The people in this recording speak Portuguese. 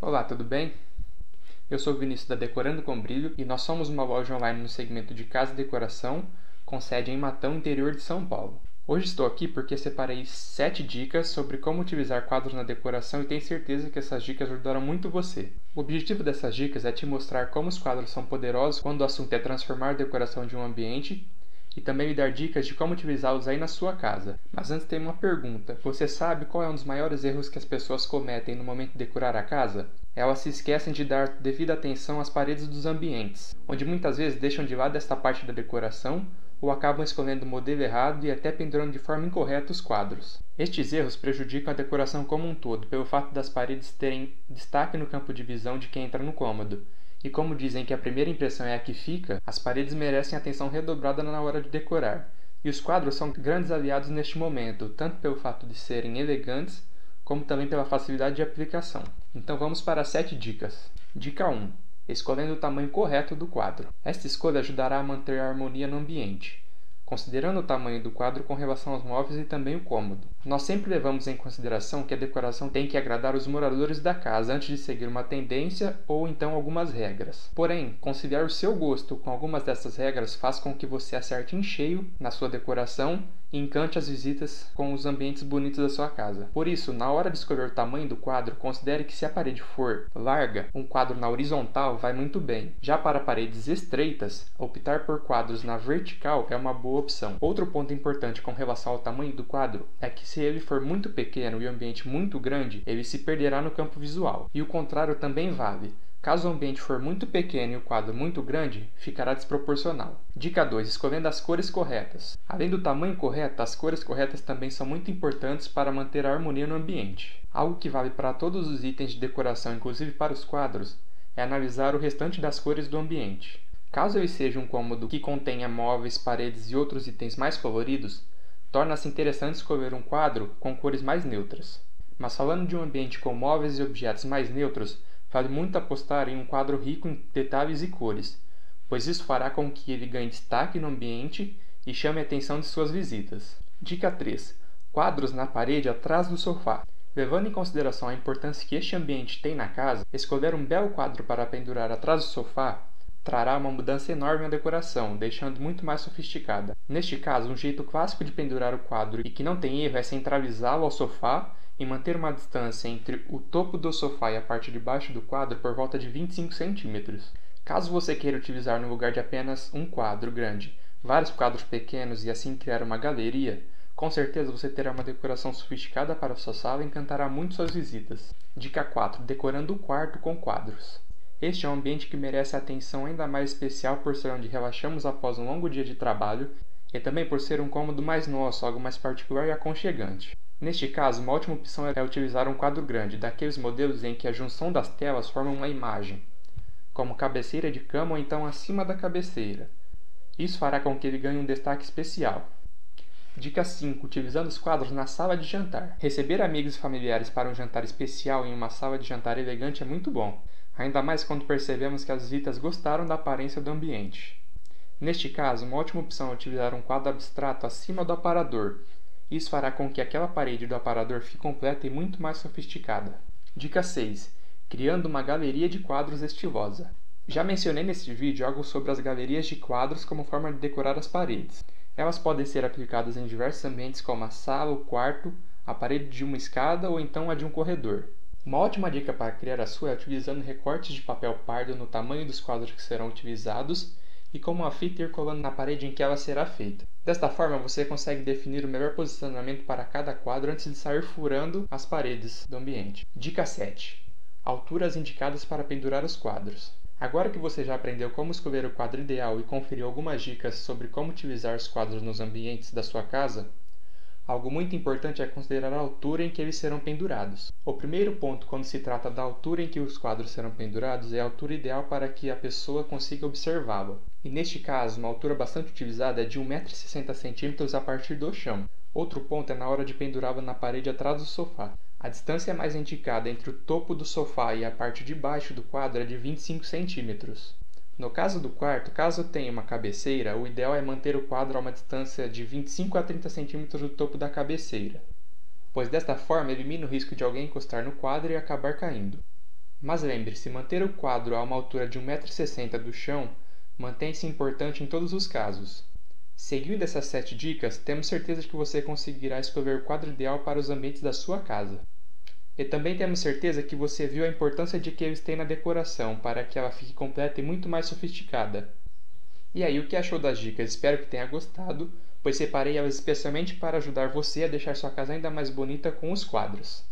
Olá, tudo bem? Eu sou o Vinícius da Decorando com Brilho e nós somos uma loja online no segmento de casa e decoração, com sede em Matão, interior de São Paulo. Hoje estou aqui porque separei 7 dicas sobre como utilizar quadros na decoração e tenho certeza que essas dicas ajudarão muito você. O objetivo dessas dicas é te mostrar como os quadros são poderosos quando o assunto é transformar a decoração de um ambiente e também lhe dar dicas de como utilizá-los aí na sua casa. Mas antes tem uma pergunta. Você sabe qual é um dos maiores erros que as pessoas cometem no momento de decorar a casa? Elas se esquecem de dar devida atenção às paredes dos ambientes, onde muitas vezes deixam de lado esta parte da decoração ou acabam escolhendo o modelo errado e até pendurando de forma incorreta os quadros. Estes erros prejudicam a decoração como um todo, pelo fato das paredes terem destaque no campo de visão de quem entra no cômodo. E como dizem que a primeira impressão é a que fica, as paredes merecem atenção redobrada na hora de decorar. E os quadros são grandes aliados neste momento, tanto pelo fato de serem elegantes, como também pela facilidade de aplicação. Então vamos para as 7 dicas. Dica 1. Escolhendo o tamanho correto do quadro. Esta escolha ajudará a manter a harmonia no ambiente, considerando o tamanho do quadro com relação aos móveis e também o cômodo. Nós sempre levamos em consideração que a decoração tem que agradar os moradores da casa antes de seguir uma tendência ou então algumas regras. Porém, conciliar o seu gosto com algumas dessas regras faz com que você acerte em cheio na sua decoração e encante as visitas com os ambientes bonitos da sua casa. Por isso, na hora de escolher o tamanho do quadro, considere que se a parede for larga, um quadro na horizontal vai muito bem. Já para paredes estreitas, optar por quadros na vertical é uma boa opção. Outro ponto importante com relação ao tamanho do quadro é que se ele for muito pequeno e o ambiente muito grande, ele se perderá no campo visual. E o contrário também vale. Caso o ambiente for muito pequeno e o quadro muito grande, ficará desproporcional. Dica 2. Escolhendo as cores corretas. Além do tamanho correto, as cores corretas também são muito importantes para manter a harmonia no ambiente. Algo que vale para todos os itens de decoração, inclusive para os quadros, é analisar o restante das cores do ambiente. Caso ele seja um cômodo que contenha móveis, paredes e outros itens mais coloridos, torna-se interessante escolher um quadro com cores mais neutras. Mas falando de um ambiente com móveis e objetos mais neutros, vale muito apostar em um quadro rico em detalhes e cores, pois isso fará com que ele ganhe destaque no ambiente e chame a atenção de suas visitas. Dica 3. Quadros na parede atrás do sofá. Levando em consideração a importância que este ambiente tem na casa, escolher um belo quadro para pendurar atrás do sofá trará uma mudança enorme na decoração, deixando muito mais sofisticada. Neste caso, um jeito clássico de pendurar o quadro e que não tem erro é centralizá-lo ao sofá e manter uma distância entre o topo do sofá e a parte de baixo do quadro por volta de 25 cm. Caso você queira utilizar no lugar de apenas um quadro grande, vários quadros pequenos e assim criar uma galeria, com certeza você terá uma decoração sofisticada para a sua sala e encantará muito suas visitas. Dica 4. Decorando o quarto com quadros. Este é um ambiente que merece atenção ainda mais especial por ser onde relaxamos após um longo dia de trabalho e também por ser um cômodo mais nosso, algo mais particular e aconchegante. Neste caso, uma ótima opção é utilizar um quadro grande, daqueles modelos em que a junção das telas forma uma imagem, como cabeceira de cama ou então acima da cabeceira. Isso fará com que ele ganhe um destaque especial. Dica 5. Utilizando os quadros na sala de jantar. Receber amigos e familiares para um jantar especial em uma sala de jantar elegante é muito bom, ainda mais quando percebemos que as visitas gostaram da aparência do ambiente. Neste caso, uma ótima opção é utilizar um quadro abstrato acima do aparador. Isso fará com que aquela parede do aparador fique completa e muito mais sofisticada. Dica 6. Criando uma galeria de quadros estilosa. Já mencionei neste vídeo algo sobre as galerias de quadros como forma de decorar as paredes. Elas podem ser aplicadas em diversos ambientes como a sala, o quarto, a parede de uma escada ou então a de um corredor. Uma ótima dica para criar a sua é utilizando recortes de papel pardo no tamanho dos quadros que serão utilizados e com uma fita ir colando na parede em que ela será feita. Desta forma, você consegue definir o melhor posicionamento para cada quadro antes de sair furando as paredes do ambiente. Dica 7. Alturas indicadas para pendurar os quadros. Agora que você já aprendeu como escolher o quadro ideal e conferiu algumas dicas sobre como utilizar os quadros nos ambientes da sua casa, algo muito importante é considerar a altura em que eles serão pendurados. O primeiro ponto quando se trata da altura em que os quadros serão pendurados é a altura ideal para que a pessoa consiga observá-lo. E neste caso, uma altura bastante utilizada é de 1,60 m a partir do chão. Outro ponto é na hora de pendurá-lo na parede atrás do sofá. A distância mais indicada entre o topo do sofá e a parte de baixo do quadro é de 25 cm. No caso do quarto, caso tenha uma cabeceira, o ideal é manter o quadro a uma distância de 25 a 30 centímetros do topo da cabeceira, pois desta forma elimina o risco de alguém encostar no quadro e acabar caindo. Mas lembre-se, manter o quadro a uma altura de 1,60 m do chão mantém-se importante em todos os casos. Seguindo essas 7 dicas, temos certeza de que você conseguirá escolher o quadro ideal para os ambientes da sua casa. E também temos certeza que você viu a importância de que eles têm na decoração, para que ela fique completa e muito mais sofisticada. E aí, o que achou das dicas? Espero que tenha gostado, pois separei elas especialmente para ajudar você a deixar sua casa ainda mais bonita com os quadros.